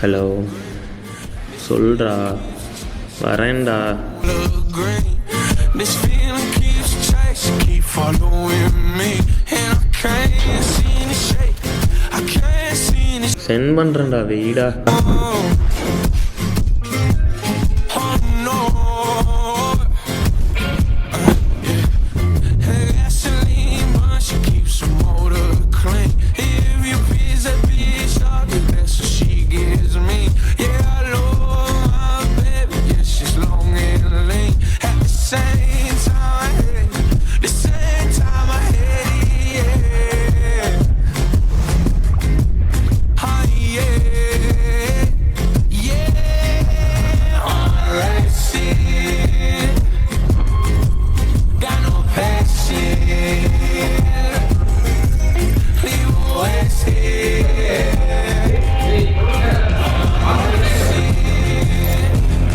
Hello, சொல்றா, வரேன்டா. Send பண்ணுறேன்டா, வெயிடா.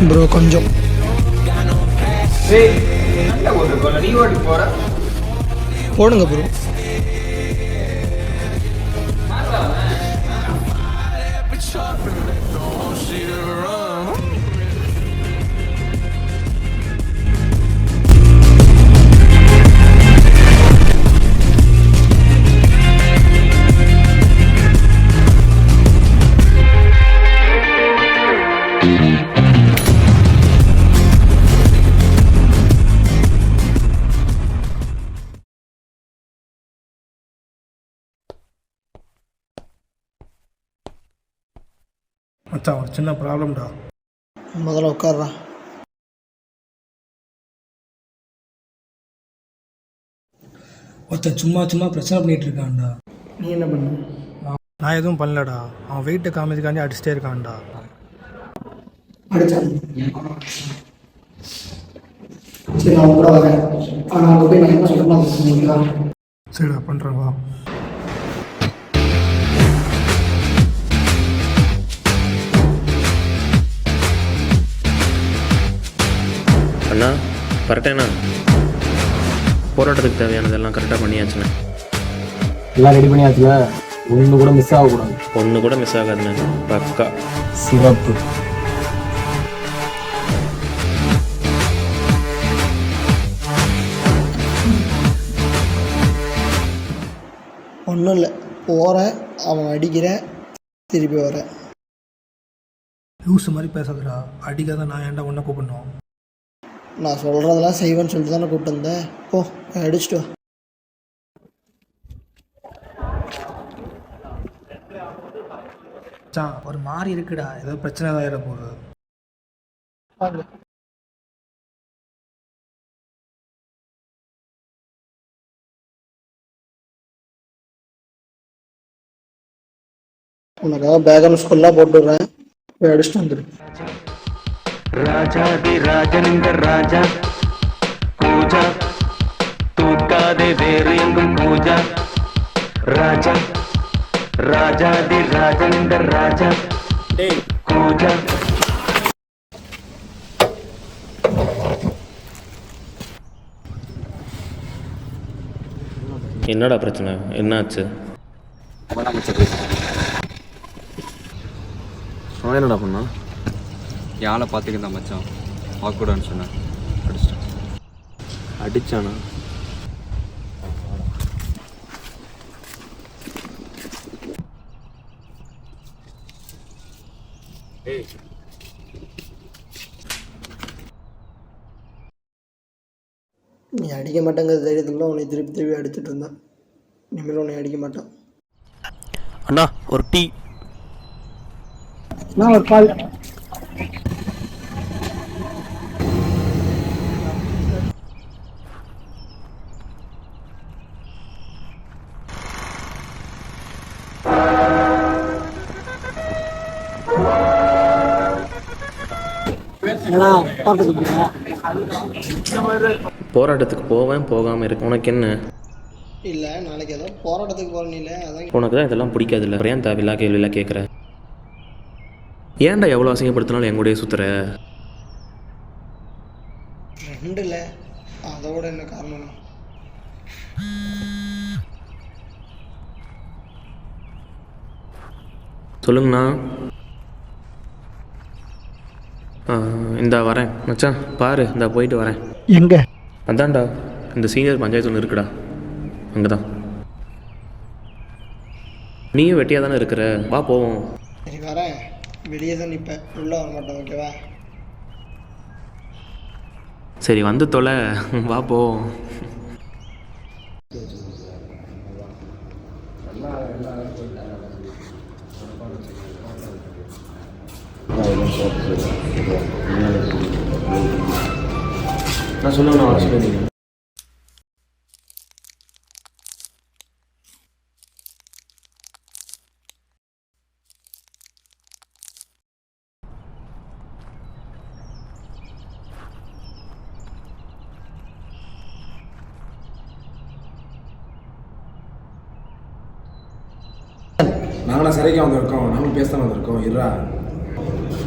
Bro கொஞ்சம் போடுங்க ப்ரோ. மச்சான் ஒரு சின்ன ப்ராப்ளம்டா. முதல்ல உட்கார்றா. ஒருத்தன் சும்மா சும்மா பிரச்சனை பண்ணிகிட்டு இருக்கான்டா. நீ என்ன பண்ண? நான் எதுவும் பண்ணலடா. அவன் வெயிட்டை காமிச்சுக்காண்டி அடிச்சிட்டே இருக்கான்டா. அடிச்சான். சரி, நான் கூட வரேன். ஆனால் அங்கே போய் நான் என்ன சொல்லலாம்? சரிடா, பண்ணுறேன் வா. அண்ணா, கரெக்டாண்ணா, போராட்டத்துக்கு தேவையானதெல்லாம் கரெக்டாக பண்ணியாச்சுண்ணே. எல்லாம் ரெடி பண்ணியாச்சுல, ஒன்று கூட மிஸ் ஆகக்கூடாது. ஒன்று கூட மிஸ் ஆகாதுண்ணே, பக்கா. சிறப்பு. ஒன்றும் இல்லை, போகிறேன், அவன் அடிக்கிறேன், திருப்பி வரேன். லூஸ் மாதிரி பேசாதடா. அடிக்காத நான் ஏன்டா ஒன்றை கூப்பிடணும்? நான் சொல்கிறதெல்லாம் செய்வேன்னு சொல்லிட்டு தானே கூப்பிட்டு வந்தேன். போ, அடிச்சுட்டு வா. மச்சான் ஒரு மாதிரி இருக்குடா, ஏதோ பிரச்சனை தான் ஏற போகுது. உனக்காக பேகம் ஸ்கூல்லாம் போட்டு விடுறேன், போய் அடிச்சுட்டு வந்துடு. ராஜாதி ராஜனிந்த ராஜா பூஜா தூக்காதே வேறு எங்கும் பூஜா ராஜா ராஜாதி ராஜனிந்த ராஜா பூஜா. என்னடா பிரச்சனை, என்னாச்சு? அவன் என்னடா பண்ணா? யானை பார்த்துக்கிந்தான் மச்சான், பார்க்கக்கூடாதுன்னு சொன்னேன், அடிச்சிட்டேன். அடிச்சானா? நீ அடிக்க மாட்டேங்கிற தைரியத்தில் உன்னை திருப்பி திருப்பி அடிச்சுட்டு இருந்தான். இனிமேல் உன்னை அடிக்க மாட்டான். அண்ணா ஒரு டீ. நான் ஒரு பால். போராட்டத்துக்கு போவேன், போகாமல் இருக்கு. உனக்கு என்ன? இல்லை, நாளைக்கு ஏதோ போராட்டத்துக்கு போகிறேன். இல்லை அதான். உனக்கு தான் இதெல்லாம் பிடிக்காது இல்லை, ஏன் தேவையில்லா கேள்வியெல்லாம் கேட்குற? ஏன்டா எவ்வளோ அசிங்கப்படுத்தினாலும் என் கூடயே சுற்றுற? ரெண்டு இல்லை, அதோட என்ன காரணம்? சொல்லுங்கண்ணா. இந்தா வரேன் மச்சான், பாரு இந்தா போயிட்டு வரேன். எங்கே? அதான்டா இந்த சீனியர் பஞ்சாயத்து ஒன்று இருக்குடா, அங்கே தான். நீயும் வெட்டியாக தானே இருக்கிற, வா போவோம். சரி வரேன், வெளியே தான் நிற்பேன், உள்ளே வர மாட்டேன், ஓகேவா? சரி வந்து தொலை, வா போவோம். நான் சொல்லுவேன், நான் சொல்லுவீங்க. நாங்களாம் சிறைக்கு வந்திருக்கோம், நாங்களும் பேச தான் வந்திருக்கோம். இருறா,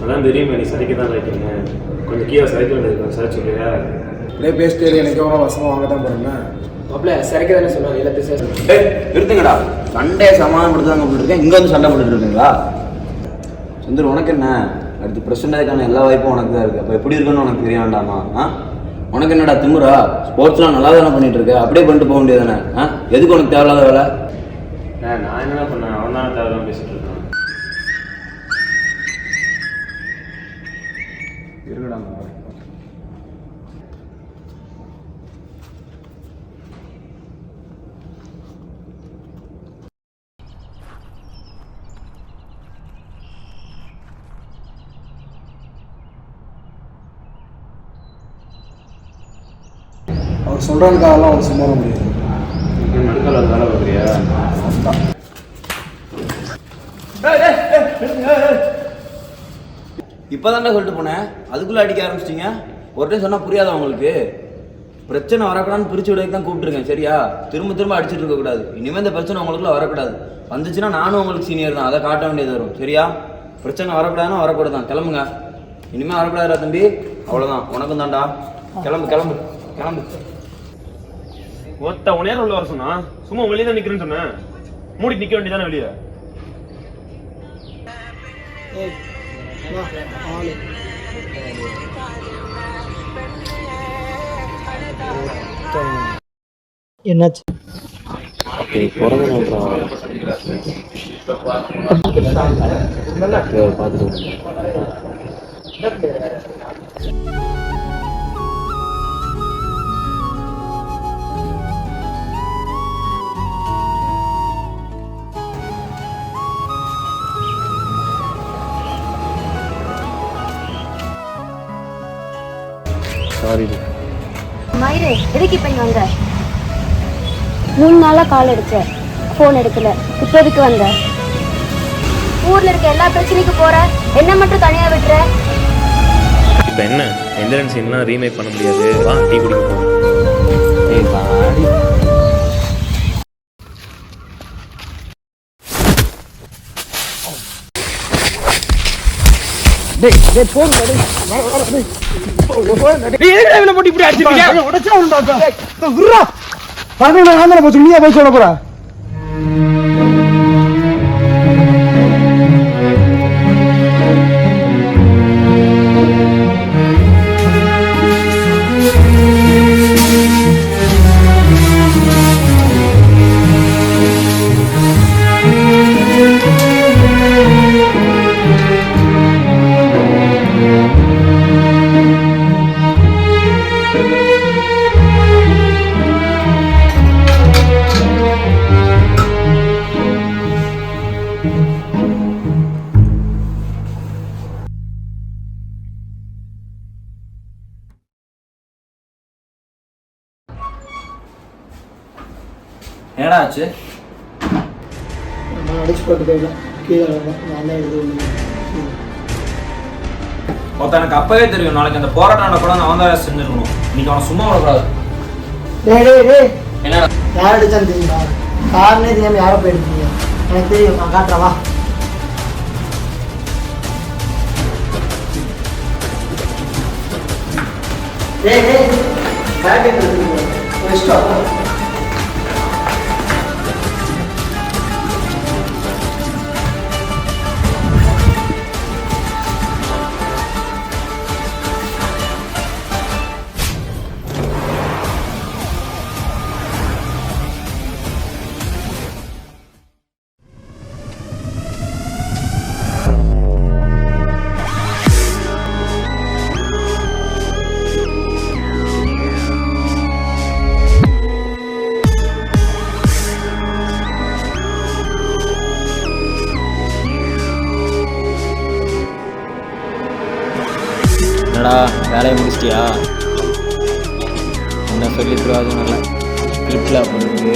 அதான் தெரியுமே நீ சரிக்கு தான் இருக்கீங்க, கொஞ்சம் கீழே சரிக்கு வந்துருக்கேன் சார் சொல்லியா. அப்படியே பேசிட்டு எனக்கு எவ்வளோ வசமாக வாங்க தான் போகிறேன். மாப்பிள்ள சிறைக்க தானே சொல்லுவாங்க, எல்லாத்தையும் நிறுத்துங்கடா. சண்டையை சமாதானப்படுத்தாங்க போட்டுருக்கேன், இங்கே வந்து சண்டை போட்டுட்டு இருக்கீங்களா? சுந்தர் உனக்கு என்ன, அடுத்து பிரசிடண்டாக்கான எல்லா வாய்ப்பும் உனக்கு தான் இருக்குது. அப்போ எப்படி இருக்குன்னு உனக்கு தெரிய வேண்டாமா? உனக்கு என்னடா திமுறா? ஸ்போர்ட்ஸ்லாம் நல்லா தானே பண்ணிட்டு இருக்க, அப்படியே பண்ணிட்டு போக வேண்டியது தானே? எதுக்கு உனக்கு தேவையில்லாத வேலை? நான் என்ன பண்ணேன், அவன் தான் தேவையில்லாம பேசிட்டு இருக்கான். இருக்கடா. அவர் சொல்கிறதுக்காகலாம் அவர் சும்மா வர முடியாது. நடுக்கால வேலை பார்க்குறியா? இப்போதான்டா சொல்லிட்டு போனேன், அதுக்குள்ளே அடிக்க ஆரம்பிச்சிட்டிங்க. ஒரு டைம் சொன்னால் புரியாதா உங்களுக்கு? பிரச்சனை வரக்கூடாதுன்னு பிரித்து விடக்கு தான் கூப்பிட்டுருக்கேன், சரியா? திரும்ப திரும்ப அடிச்சுட்டு இருக்கக்கூடாது. இனிமேல் இந்த பிரச்சனை உங்களுக்குள்ள வரக்கூடாது. வந்துச்சுன்னா நானும் உங்களுக்கு சீனியர் தான், அதை காட்ட வேண்டியது வரும், சரியா? பிரச்சனை வரக்கூடாதுன்னா வரக்கூடாது தான். கிளம்புங்க, இனிமேல் வரக்கூடாதுடா தம்பி, அவ்வளோதான். உனக்கும் தான்டா. கிளம்பு கிளம்பு கிளம்பு. ஒத்த உனையார் உள்ள வர சொன்னா, சும்மா வெளியே தான் நிக்கிறேன்னு சொன்னேன், மூடி நிக்க வேண்டியதானே வெளியே. என்னாச்சு? மயிரே, எதுக்கு இப்போ இங்கே வந்த? 3 நாளாக கால் அடிச்ச, ஃபோன் எடுக்கல. இப்போ எதுக்கு வந்த? ஊரில் இருக்க எல்லா பிரச்சனைக்கும் போற, என்ன மட்டும் தனியாக விட்டுற? இப்போ என்ன, எந்திரன் சீன்லாம் ரீமேக் பண்ண முடியாது, வா டீ குடிக்க போவோம். நீயா போய் சொல்ல போற? என்னடா ஆச்சு? நான் அடிச்சு போட்டு போயிடலாம், கீழே நான் தான் எழுத ஒருத்த எனக்கு அப்பவே தெரியும், நாளைக்கு அந்த போராட்டம் கூட நான் தான் செஞ்சிருக்கணும். இன்னைக்கு அவனை சும்மா விடக்கூடாது. என்னடா யார் அடிச்சான்னு தெரியுமா? காரணே தெரியாமல் யாரை போயிருக்கீங்க, எனக்கு தெரியும், நான் காட்டுறவா. என்னடா வேலையை முடிச்சிட்டியா? என்ன சொல்லி பிரயோஜனம் இல்லை. வீட்டில் போகிறதுக்கு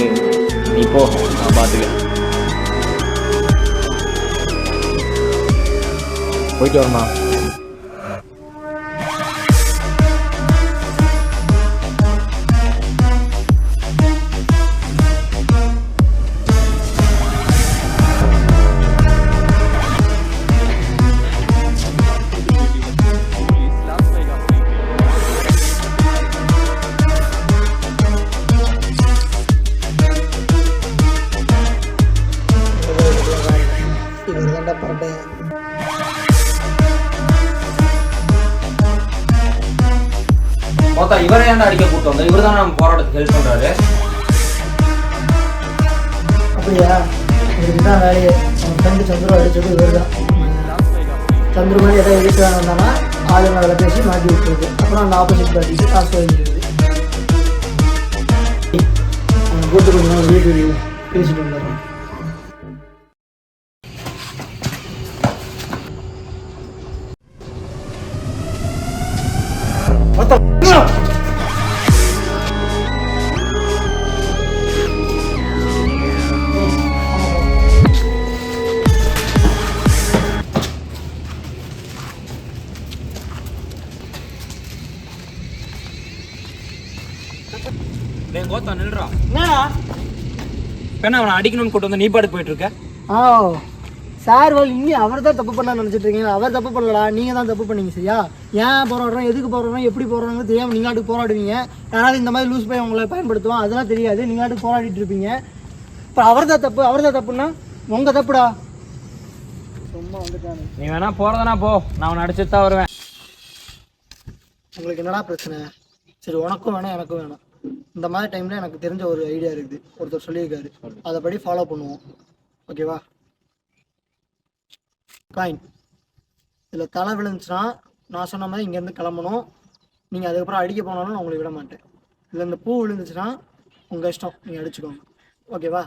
நீ போ, நான் பார்த்துக்கிறேன். போயிட்டு வரமா? இவர் தான்டா பரட்டையா. மொத்தா இவரை ஏன்டா அடிக்க கூட்டு வந்தோம்? இவர் தான் நம்ம போராட்டத்துக்கு ஹெல்ப் பண்றாரு. அப்படியா? இவருக்கு தான் வேலையே. அவன் ஃப்ரெண்டு சந்துரு அடிச்சது இவர் தான். சந்துரு மாதிரி ஏதாவது வீட்டு வந்தானா ஆளுங்க அதில் பேசி மாட்டி விட்டுருது. அப்புறம் அந்த ஆப்போசிட் பார்ட்டிக்கு காசு வாங்கிடுது. அவன் கூட்டு கொஞ்ச நாள் வீட்டு பேசிட்டு வந்தாரு. கோத்தா நில்றா. என்ன அவனை அடிக்கணும்னு கூட்டு வந்து நீ பாட்டுக்கு போயிட்டு இருக்க? சார் இன்னும் அவர் தான் தப்பு பண்ண நினச்சிட்டு இருக்கீங்க. அவர் தப்பு பண்ணலடா, நீங்கள் தான் தப்பு பண்ணீங்க. சரியா? ஏன் போராடுறோம், எதுக்கு போராடுறோம், எப்படி போராடுறோம்னு தெரியாமல் நீங்களாட்டுக்கு போராடுவீங்க. யாராவது இந்த மாதிரி லூஸ் போய் உங்களை பயன்படுத்துவோம், அதெல்லாம் தெரியாது. நீங்களாட்டுக்கு போராடிட்டு இருப்பீங்க. இப்போ அவர் தான் தப்பு. அவர் தான் தப்புன்னா உங்கள் தப்புடா. ரொம்ப வந்துட்டானு. நீ வேணா போறதுனா போ, நான் அவனை அடிச்சுட்டு தான் வருவேன். உங்களுக்கு என்னடா பிரச்சனை? சரி, உனக்கும் வேணாம் எனக்கும் வேணாம். இந்த மாதிரி டைமில் எனக்கு தெரிஞ்ச ஒரு ஐடியா இருக்குது, ஒருத்தர் சொல்லியிருக்காரு. அதைப்படி ஃபாலோ பண்ணுவோம். ஓகேவா? காயின் இதில் தலை விழுந்துச்சுன்னா நான் சொன்ன மாதிரி இங்கேருந்து கிளம்பணும். நீங்கள் அதுக்கப்புறம் அடிக்க போனாலும் நான் உங்களை விட மாட்டேன். இதில் இந்த பூ விழுந்துச்சுன்னா உங்கள் இஷ்டம், நீங்கள் அடிச்சுக்கோங்க. ஓகேவா?